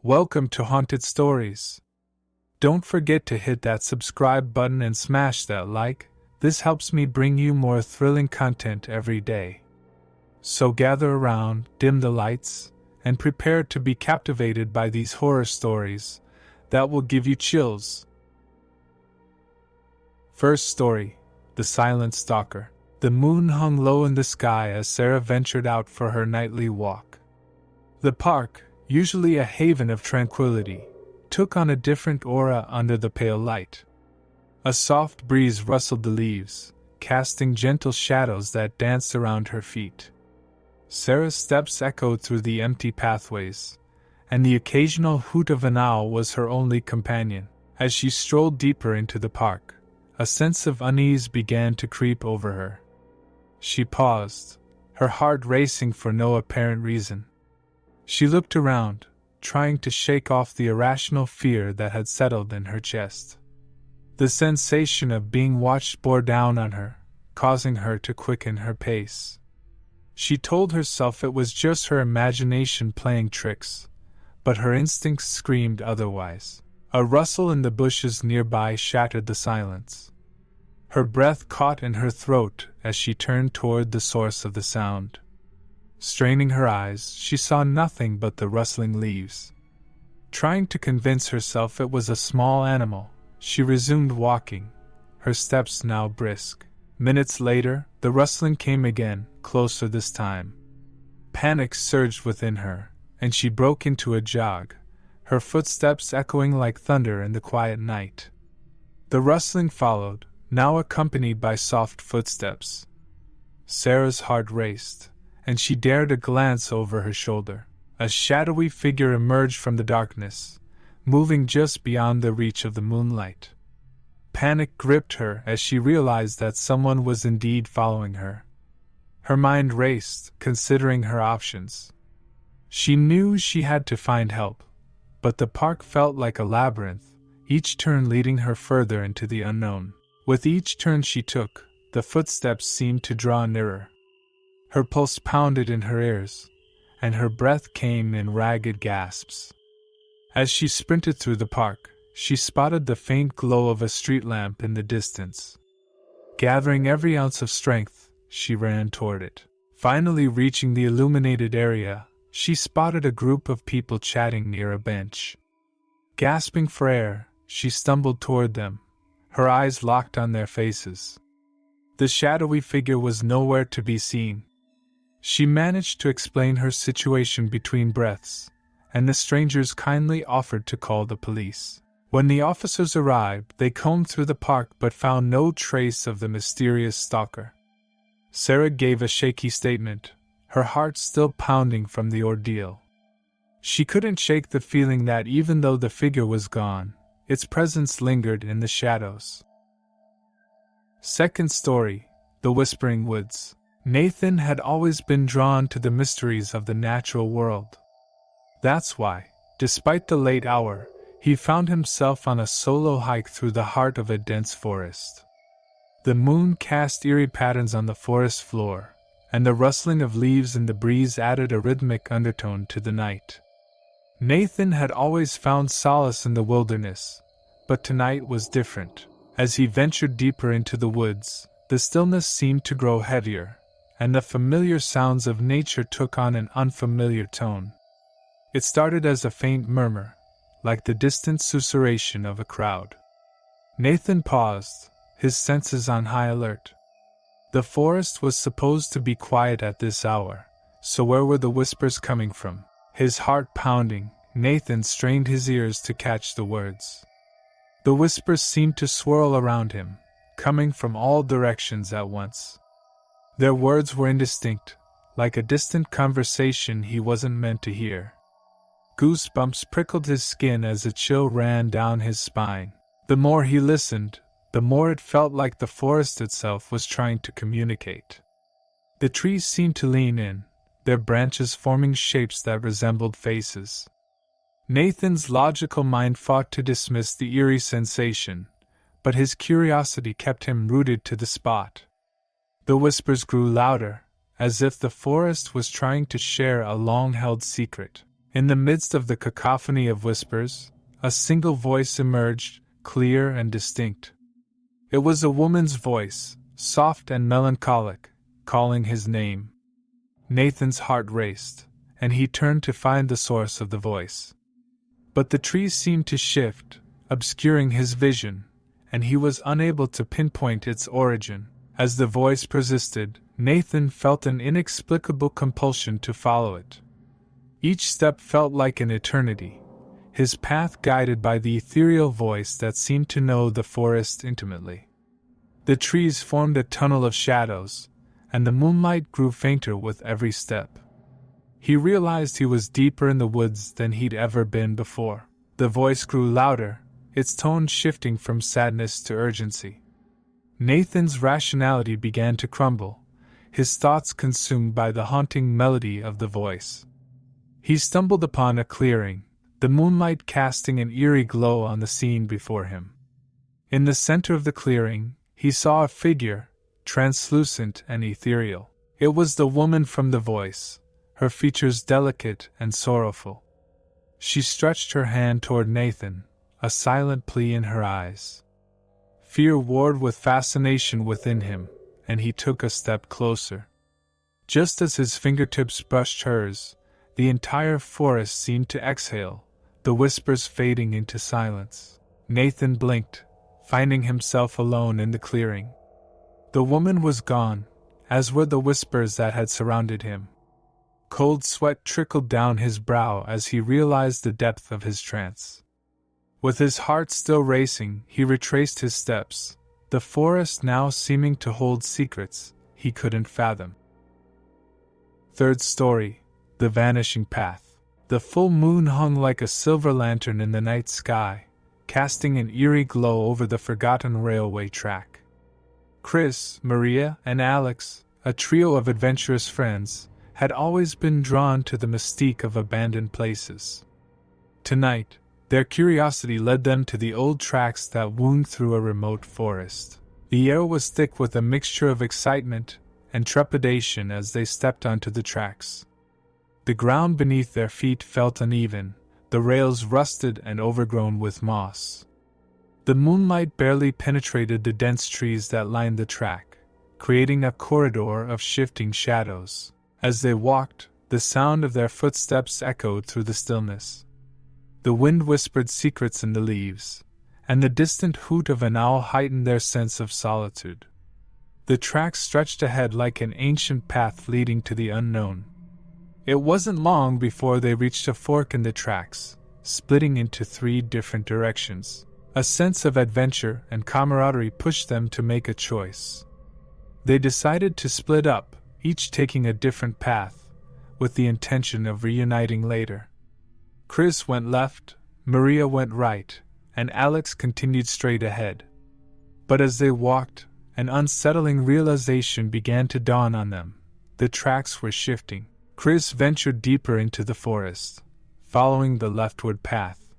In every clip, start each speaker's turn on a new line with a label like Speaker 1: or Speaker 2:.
Speaker 1: Welcome to Haunted Stories. Don't forget to hit that subscribe button and smash that like. This helps me bring you more thrilling content every day. So gather around, dim the lights, and prepare to be captivated by these horror stories that will give you chills. First story, The Silent Stalker. The moon hung low in the sky as Sarah ventured out for her nightly walk. The park, usually a haven of tranquility, took on a different aura under the pale light. A soft breeze rustled the leaves, casting gentle shadows that danced around her feet. Sarah's steps echoed through the empty pathways, and the occasional hoot of an owl was her only companion. As she strolled deeper into the park, a sense of unease began to creep over her. She paused, her heart racing for no apparent reason. She looked around, trying to shake off the irrational fear that had settled in her chest. The sensation of being watched bore down on her, causing her to quicken her pace. She told herself it was just her imagination playing tricks, but her instincts screamed otherwise. A rustle in the bushes nearby shattered the silence. Her breath caught in her throat as she turned toward the source of the sound. Straining her eyes, she saw nothing but the rustling leaves. Trying to convince herself it was a small animal, she resumed walking, her steps now brisk. Minutes later, the rustling came again, closer this time. Panic surged within her, and she broke into a jog, her footsteps echoing like thunder in the quiet night. The rustling followed, now accompanied by soft footsteps. Sarah's heart raced, and she dared a glance over her shoulder. A shadowy figure emerged from the darkness, moving just beyond the reach of the moonlight. Panic gripped her as she realized that someone was indeed following her. Her mind raced, considering her options. She knew she had to find help, but the park felt like a labyrinth, each turn leading her further into the unknown. With each turn she took, the footsteps seemed to draw nearer. Her pulse pounded in her ears, and her breath came in ragged gasps. As she sprinted through the park, she spotted the faint glow of a street lamp in the distance. Gathering every ounce of strength, she ran toward it. Finally reaching the illuminated area, she spotted a group of people chatting near a bench. Gasping for air, she stumbled toward them, her eyes locked on their faces. The shadowy figure was nowhere to be seen. She managed to explain her situation between breaths, and the strangers kindly offered to call the police. When the officers arrived, they combed through the park but found no trace of the mysterious stalker. Sarah gave a shaky statement, her heart still pounding from the ordeal. She couldn't shake the feeling that even though the figure was gone, its presence lingered in the shadows. Second story, The Whispering Woods. Nathan had always been drawn to the mysteries of the natural world. That's why, despite the late hour, he found himself on a solo hike through the heart of a dense forest. The moon cast eerie patterns on the forest floor, and the rustling of leaves in the breeze added a rhythmic undertone to the night. Nathan had always found solace in the wilderness, but tonight was different. As he ventured deeper into the woods, the stillness seemed to grow heavier, and the familiar sounds of nature took on an unfamiliar tone. It started as a faint murmur, like the distant susurration of a crowd. Nathan paused, his senses on high alert. The forest was supposed to be quiet at this hour, so where were the whispers coming from? His heart pounding, Nathan strained his ears to catch the words. The whispers seemed to swirl around him, coming from all directions at once. Their words were indistinct, like a distant conversation he wasn't meant to hear. Goosebumps prickled his skin as a chill ran down his spine. The more he listened, the more it felt like the forest itself was trying to communicate. The trees seemed to lean in, their branches forming shapes that resembled faces. Nathan's logical mind fought to dismiss the eerie sensation, but his curiosity kept him rooted to the spot. The whispers grew louder, as if the forest was trying to share a long-held secret. In the midst of the cacophony of whispers, a single voice emerged, clear and distinct. It was a woman's voice, soft and melancholic, calling his name. Nathan's heart raced, and he turned to find the source of the voice. But the trees seemed to shift, obscuring his vision, and he was unable to pinpoint its origin. As the voice persisted, Nathan felt an inexplicable compulsion to follow it. Each step felt like an eternity, his path guided by the ethereal voice that seemed to know the forest intimately. The trees formed a tunnel of shadows, and the moonlight grew fainter with every step. He realized he was deeper in the woods than he'd ever been before. The voice grew louder, its tone shifting from sadness to urgency. Nathan's rationality began to crumble, his thoughts consumed by the haunting melody of the voice. He stumbled upon a clearing, the moonlight casting an eerie glow on the scene before him. In the center of the clearing, he saw a figure, translucent and ethereal. It was the woman from the voice, her features delicate and sorrowful. She stretched her hand toward Nathan, a silent plea in her eyes. Fear warred with fascination within him, and he took a step closer. Just as his fingertips brushed hers, the entire forest seemed to exhale, the whispers fading into silence. Nathan blinked, finding himself alone in the clearing. The woman was gone, as were the whispers that had surrounded him. Cold sweat trickled down his brow as he realized the depth of his trance. With his heart still racing, he retraced his steps, the forest now seeming to hold secrets he couldn't fathom. Third story, The Vanishing Path. The full moon hung like a silver lantern in the night sky, casting an eerie glow over the forgotten railway track. Chris, Maria, and Alex, a trio of adventurous friends, had always been drawn to the mystique of abandoned places. Tonight, their curiosity led them to the old tracks that wound through a remote forest. The air was thick with a mixture of excitement and trepidation as they stepped onto the tracks. The ground beneath their feet felt uneven, the rails rusted and overgrown with moss. The moonlight barely penetrated the dense trees that lined the track, creating a corridor of shifting shadows. As they walked, the sound of their footsteps echoed through the stillness. The wind whispered secrets in the leaves, and the distant hoot of an owl heightened their sense of solitude. The tracks stretched ahead like an ancient path leading to the unknown. It wasn't long before they reached a fork in the tracks, splitting into 3 different directions. A sense of adventure and camaraderie pushed them to make a choice. They decided to split up, each taking a different path, with the intention of reuniting later. Chris went left, Maria went right, and Alex continued straight ahead. But as they walked, an unsettling realization began to dawn on them. The tracks were shifting. Chris ventured deeper into the forest, following the leftward path.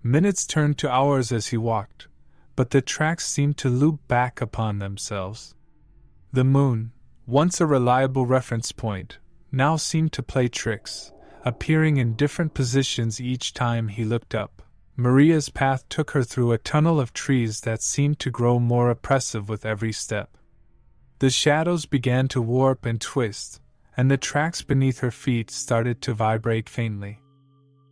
Speaker 1: Minutes turned to hours as he walked, but the tracks seemed to loop back upon themselves. The moon, once a reliable reference point, now seemed to play tricks, appearing in different positions each time he looked up. Maria's path took her through a tunnel of trees that seemed to grow more oppressive with every step. The shadows began to warp and twist, and the tracks beneath her feet started to vibrate faintly.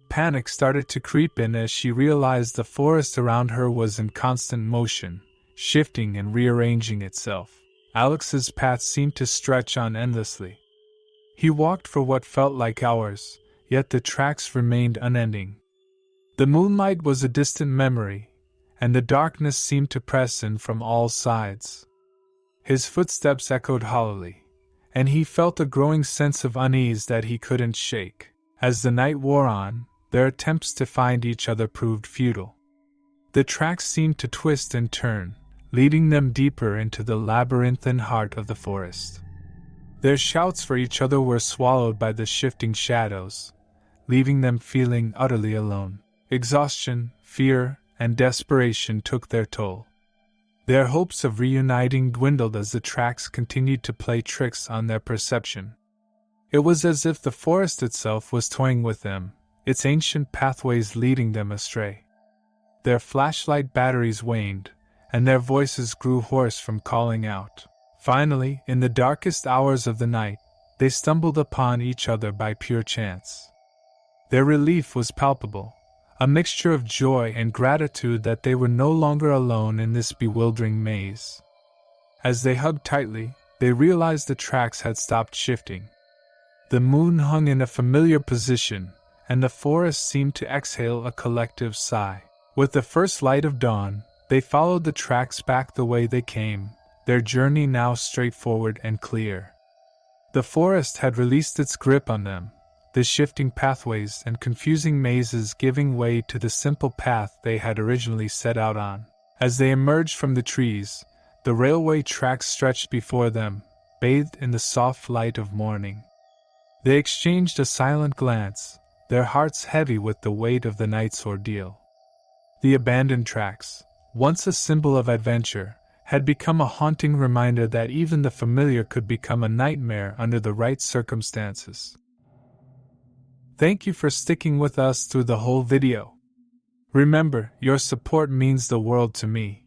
Speaker 1: Panic started to creep in as she realized the forest around her was in constant motion, shifting and rearranging itself. Alex's path seemed to stretch on endlessly. He walked for what felt like hours, yet the tracks remained unending. The moonlight was a distant memory, and the darkness seemed to press in from all sides. His footsteps echoed hollowly, and he felt a growing sense of unease that he couldn't shake. As the night wore on, their attempts to find each other proved futile. The tracks seemed to twist and turn, leading them deeper into the labyrinthine heart of the forest. Their shouts for each other were swallowed by the shifting shadows, leaving them feeling utterly alone. Exhaustion, fear, and desperation took their toll. Their hopes of reuniting dwindled as the tracks continued to play tricks on their perception. It was as if the forest itself was toying with them, its ancient pathways leading them astray. Their flashlight batteries waned, and their voices grew hoarse from calling out. Finally, in the darkest hours of the night, they stumbled upon each other by pure chance. Their relief was palpable, a mixture of joy and gratitude that they were no longer alone in this bewildering maze. As they hugged tightly, they realized the tracks had stopped shifting. The moon hung in a familiar position, and the forest seemed to exhale a collective sigh. With the first light of dawn, they followed the tracks back the way they came, their journey now straightforward and clear. The forest had released its grip on them, the shifting pathways and confusing mazes giving way to the simple path they had originally set out on. As they emerged from the trees, the railway tracks stretched before them, bathed in the soft light of morning. They exchanged a silent glance, their hearts heavy with the weight of the night's ordeal. The abandoned tracks, once a symbol of adventure, had become a haunting reminder that even the familiar could become a nightmare under the right circumstances. Thank you for sticking with us through the whole video. Remember, your support means the world to me.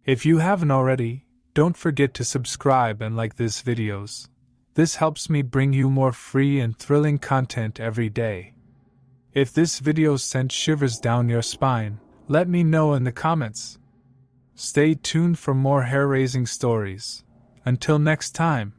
Speaker 1: If you haven't already, don't forget to subscribe and like these videos. This helps me bring you more free and thrilling content every day. If this video sent shivers down your spine, let me know in the comments. Stay tuned for more hair-raising stories. Until next time.